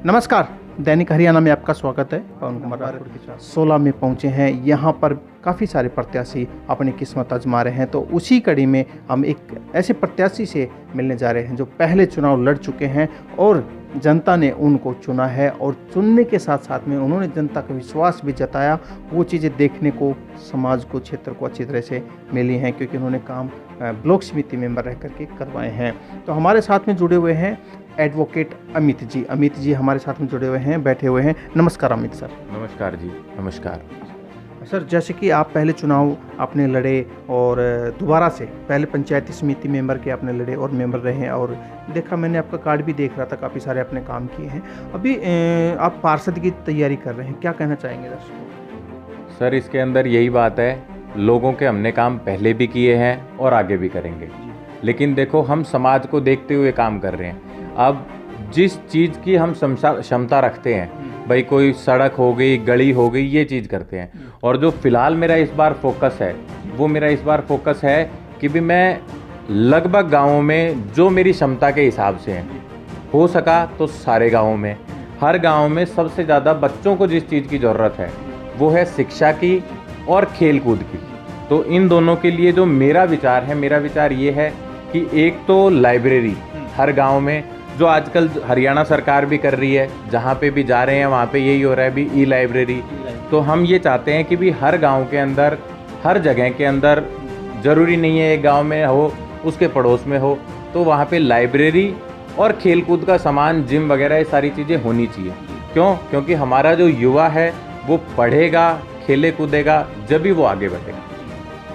नमस्कार, दैनिक हरियाणा में आपका स्वागत है। पवन कुमार राठौड़ के साथ 16 में पहुंचे हैं। यहाँ पर काफ़ी सारे प्रत्याशी अपनी किस्मत आजमा रहे हैं, तो उसी कड़ी में हम एक ऐसे प्रत्याशी से मिलने जा रहे हैं जो पहले चुनाव लड़ चुके हैं और जनता ने उनको चुना है, और चुनने के साथ साथ में उन्होंने जनता का विश्वास भी जताया। वो चीज़ें देखने को समाज को, क्षेत्र को अच्छी तरह से मिली हैं, क्योंकि उन्होंने काम ब्लॉक समिति मेंबर रह करके करवाए हैं। तो हमारे साथ में जुड़े हुए हैं एडवोकेट अमित जी। अमित जी हमारे साथ में जुड़े हुए हैं, बैठे हुए हैं। नमस्कार अमित सर। नमस्कार जी, नमस्कार सर। जैसे कि आप पहले चुनाव आपने लड़े और दोबारा से पहले पंचायती समिति मेंबर के आपने लड़े और मेंबर रहे हैं, और देखा मैंने आपका कार्ड भी देख रहा था, काफ़ी सारे आपने काम किए हैं। अभी आप पार्षद की तैयारी कर रहे हैं, क्या कहना चाहेंगे दर्शकों? सर, इसके अंदर यही बात है, लोगों के हमने काम पहले भी किए हैं और आगे भी करेंगे, लेकिन देखो हम समाज को देखते हुए काम कर रहे हैं। अब जिस चीज़ की हम क्षमता रखते हैं, भाई कोई सड़क हो गई, गली हो गई, ये चीज़ करते हैं। और जो फिलहाल मेरा इस बार फोकस है, वो मेरा इस बार फोकस है कि भी मैं लगभग गाँवों में जो मेरी क्षमता के हिसाब से हैं, हो सका तो सारे गाँवों में, हर गाँव में सबसे ज़्यादा बच्चों को जिस चीज़ की ज़रूरत है वो है शिक्षा की और खेल कूद की। तो इन दोनों के लिए जो मेरा विचार है, मेरा विचार ये है कि एक तो लाइब्रेरी हर गाँव में, जो आजकल हरियाणा सरकार भी कर रही है, जहाँ पे भी जा रहे हैं वहाँ पे यही हो रहा है भी ई लाइब्रेरी। तो हम ये चाहते हैं कि भी हर गांव के अंदर, हर जगह के अंदर, ज़रूरी नहीं है एक गांव में हो उसके पड़ोस में हो, तो वहाँ पे लाइब्रेरी और खेलकूद का सामान, जिम वगैरह, ये सारी चीज़ें होनी चाहिए। क्यों? क्योंकि हमारा जो युवा है वो पढ़ेगा, खेले कूदेगा, जब भी वो आगे बढ़ेगा।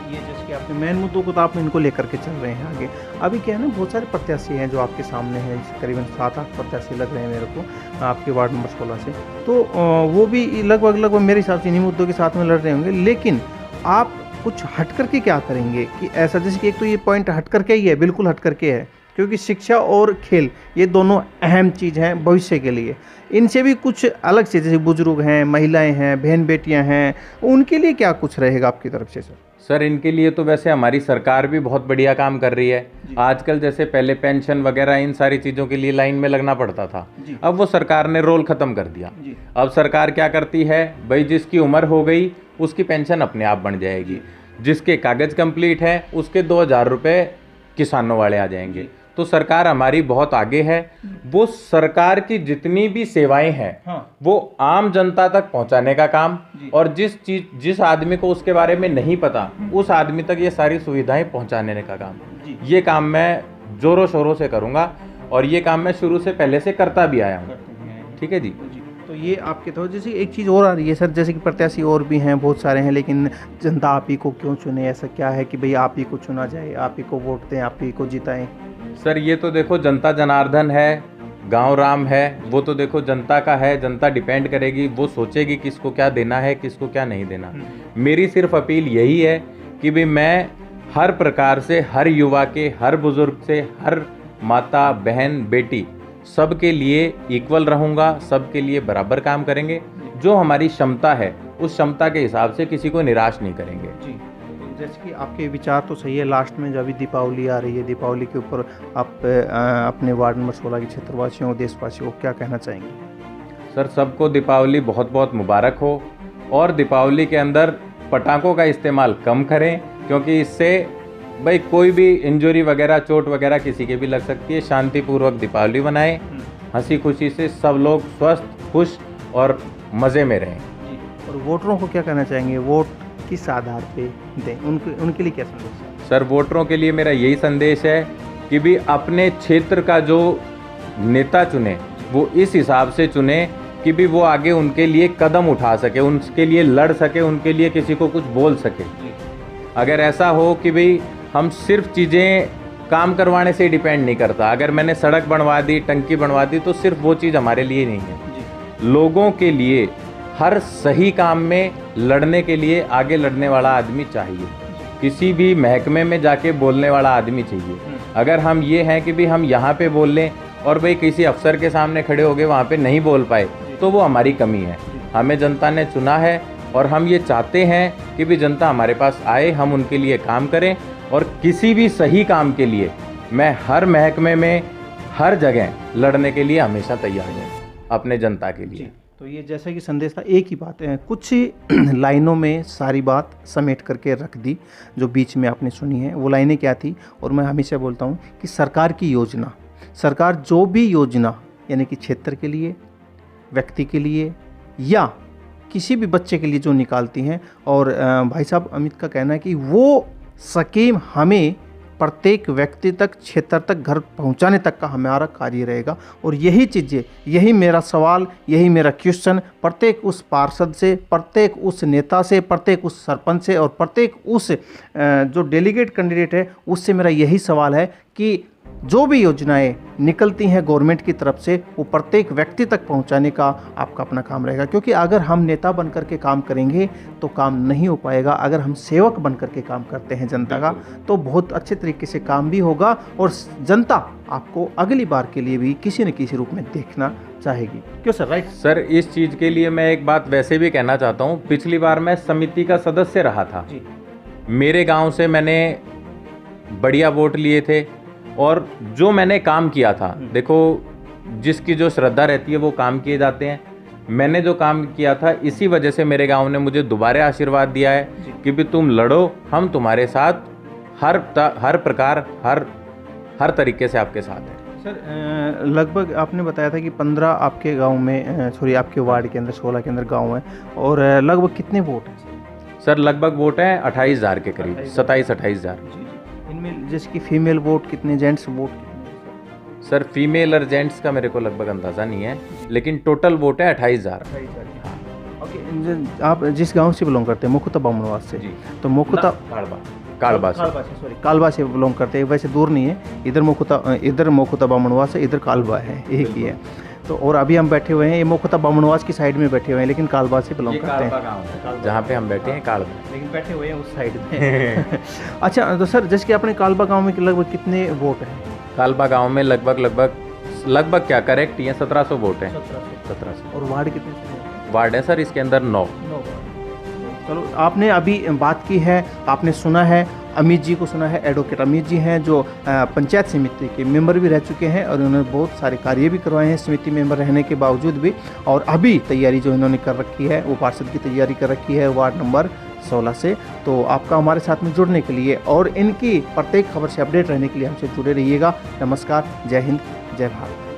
ये जैसे कि आपने मेन मुद्दों को तो आप इनको लेकर के चल रहे हैं आगे। अभी क्या है ना, बहुत सारे प्रत्याशी हैं जो आपके सामने हैं, करीबन 7-8 प्रत्याशी लग रहे हैं मेरे को आपके वार्ड नंबर 16 से। तो वो भी लगभग मेरे हिसाब से इन्हीं मुद्दों के साथ में लड़ रहे होंगे। लेकिन आप कुछ हट करके क्या करेंगे कि ऐसा, जैसे कि एक तो ये पॉइंट हट करके ही है, बिल्कुल हट करके है, क्योंकि शिक्षा और खेल ये दोनों अहम चीज़ हैं भविष्य के लिए। इनसे भी कुछ अलग से, जैसे बुजुर्ग हैं, महिलाएं हैं, बहन बेटियां हैं, उनके लिए क्या कुछ रहेगा आपकी तरफ से सर? सर, इनके लिए तो वैसे हमारी सरकार भी बहुत बढ़िया काम कर रही है। आजकल जैसे पहले पेंशन वगैरह इन सारी चीज़ों के लिए लाइन में लगना पड़ता था, अब वो सरकार ने रोल ख़त्म कर दिया। अब सरकार क्या करती है, भाई जिसकी उम्र हो गई उसकी पेंशन अपने आप बन जाएगी, जिसके कागज़ कंप्लीट है उसके 2000 रुपये किसानों वाले आ जाएंगे। तो सरकार हमारी बहुत आगे है। वो सरकार की जितनी भी सेवाएं हैं वो आम जनता तक पहुंचाने का काम, और जिस आदमी को उसके बारे में नहीं पता उस आदमी तक ये सारी सुविधाएं पहुंचाने का काम, ये काम मैं जोरों शोरों से करूंगा, और ये काम मैं शुरू से पहले से करता भी आया हूँ। ठीक है जी। तो ये आपके तो जैसे एक चीज़ और आ रही है सर, जैसे कि प्रत्याशी और भी हैं, बहुत सारे हैं, लेकिन जनता आप ही को क्यों चुने? ऐसा क्या है कि भाई आप ही को चुना जाए, आप ही को वोट दें, आप ही को जिताएं? सर, ये तो देखो जनता जनार्दन है, गांव राम है, वो तो देखो जनता का है, जनता डिपेंड करेगी, वो सोचेगी किसको क्या देना है, किसको क्या नहीं देना। मेरी सिर्फ अपील यही है कि भी मैं हर प्रकार से, हर युवा के, हर बुजुर्ग से, हर माता बहन बेटी, सबके लिए इक्वल रहूँगा, सबके लिए बराबर काम करेंगे। जो हमारी क्षमता है उस क्षमता के हिसाब से किसी को निराश नहीं करेंगे। जी, जैसे कि आपके विचार तो सही है। लास्ट में जब दीपावली आ रही है, दीपावली के ऊपर आप अपने वार्ड नंबर 16 के क्षेत्रवासियों, देशवासियों को क्या कहना चाहेंगे? सर, सबको दीपावली बहुत बहुत मुबारक हो, और दीपावली के अंदर पटाखों का इस्तेमाल कम करें, क्योंकि इससे भाई कोई भी इंजरी वगैरह, चोट वगैरह किसी के भी लग सकती है। शांतिपूर्वक दीपावली मनाएं, हंसी खुशी से सब लोग स्वस्थ, खुश और मज़े में रहें। और वोटरों को क्या कहना चाहेंगे? वोट किस आधार पे दें? उनके लिए क्या संदेश है? सर, वोटरों के लिए मेरा यही संदेश है कि भी अपने क्षेत्र का जो नेता चुने वो इस हिसाब से चुने कि भी वो आगे उनके लिए कदम उठा सके, उनके लिए लड़ सके, उनके लिए किसी को कुछ बोल सके। अगर ऐसा हो कि भाई हम सिर्फ चीज़ें काम करवाने से डिपेंड नहीं करता, अगर मैंने सड़क बनवा दी, टंकी बनवा दी, तो सिर्फ वो चीज़ हमारे लिए नहीं है। लोगों के लिए हर सही काम में लड़ने के लिए आगे लड़ने वाला आदमी चाहिए, किसी भी महकमे में जाके बोलने वाला आदमी चाहिए। अगर हम ये हैं कि भी हम यहाँ पे बोल लें और भाई किसी अफसर के सामने खड़े हो गए वहाँ पे नहीं बोल पाए, तो वो हमारी कमी है। हमें जनता ने चुना है और हम ये चाहते हैं कि भी जनता हमारे पास आए, हम उनके लिए काम करें, और किसी भी सही काम के लिए मैं हर महकमे में, हर जगह लड़ने के लिए हमेशा तैयार हूँ। अपने जनता के लिए। तो ये जैसा कि संदेश था, एक ही बात है, कुछ लाइनों में सारी बात समेट करके रख दी जो बीच में आपने सुनी है। वो लाइनें क्या थी, और मैं हमेशा बोलता हूँ कि सरकार की योजना, सरकार जो भी योजना यानी कि क्षेत्र के लिए, व्यक्ति के लिए या किसी भी बच्चे के लिए जो निकालती हैं, और भाई साहब अमित का कहना है कि वो स्कीम हमें प्रत्येक व्यक्ति तक, क्षेत्र तक, घर पहुंचाने तक का हमारा कार्य रहेगा। और यही चीज़ें, यही मेरा सवाल, यही मेरा क्वेश्चन प्रत्येक उस पार्षद से, प्रत्येक उस नेता से, प्रत्येक उस सरपंच से और प्रत्येक उस जो डेलीगेट कैंडिडेट है उससे मेरा यही सवाल है कि जो भी योजनाएं निकलती हैं गवर्नमेंट की तरफ से वो प्रत्येक व्यक्ति तक पहुंचाने का आपका अपना काम रहेगा। क्योंकि अगर हम नेता बन करके काम करेंगे तो काम नहीं हो पाएगा। अगर हम सेवक बन करके काम करते हैं जनता का तो बहुत अच्छे तरीके से काम भी होगा और जनता आपको अगली बार के लिए भी किसी न किसी रूप में देखना चाहेगी। क्यों सर? राइट सर, इस चीज़ के लिए मैं एक बात वैसे भी कहना चाहता हूँ। पिछली बार मैं समिति का सदस्य रहा था जी। मेरे गांव से मैंने बढ़िया वोट लिए थे और जो मैंने काम किया था, देखो जिसकी जो श्रद्धा रहती है वो काम किए जाते हैं। मैंने जो काम किया था इसी वजह से मेरे गांव ने मुझे दोबारा आशीर्वाद दिया है कि भी तुम लड़ो, हम तुम्हारे साथ हर प्रकार हर तरीके से आपके साथ हैं। सर लगभग आपने बताया था कि 15 आपके गांव में, सॉरी आपके वार्ड के अंदर 16 के अंदर गांव है, और लगभग कितने वोट हैं? सर लगभग वोट हैं 28,000 के करीब, 27-28,000। इनमें जिसकी फीमेल वोट कितने, जेंट्स वोट कितने? सर फीमेल और जेंट्स का मेरे को लगभग अंदाज़ा नहीं है, लेकिन टोटल वोट है 28,000। ओके, आप जिस गांव से बिलोंग करते हैं, मुखुता बामनवास से? जी। तो मुखुता कालबा से बिलोंग करते हैं। वैसे दूर नहीं है, इधर मुखुता बामनवास है, इधर कालबा है, एक ही है। तो और अभी हम बैठे हुए हैं, ये मुखुता बामनवास की साइड में बैठे हुए हैं, लेकिन कालबा से बिलोंग करते हैं। जहाँ पे हम बैठे हैं कालबा, लेकिन बैठे हुए हैं उस साइड में। अच्छा, तो सर जैसे कि अपने कालबा गांव में लगभग कितने वोट हैं? कालबा गांव में लगभग क्या करेक्ट ही है, 1700 वोट हैं। 1700। और वार्ड कितने वार्ड है सर इसके अंदर 9। चलो, आपने अभी बात की है, आपने सुना है, अमित जी को सुना है। एडवोकेट अमित जी हैं जो पंचायत समिति के मेंबर भी रह चुके हैं और उन्होंने बहुत सारे कार्य भी करवाए हैं समिति मेंबर रहने के बावजूद भी। और अभी तैयारी जो इन्होंने कर रखी है वो पार्षद की तैयारी कर रखी है वार्ड नंबर 16 से। तो आपका हमारे साथ में जुड़ने के लिए और इनकी प्रत्येक खबर से अपडेट रहने के लिए हमसे जुड़े रहिएगा। नमस्कार, जय हिंद, जय भारत।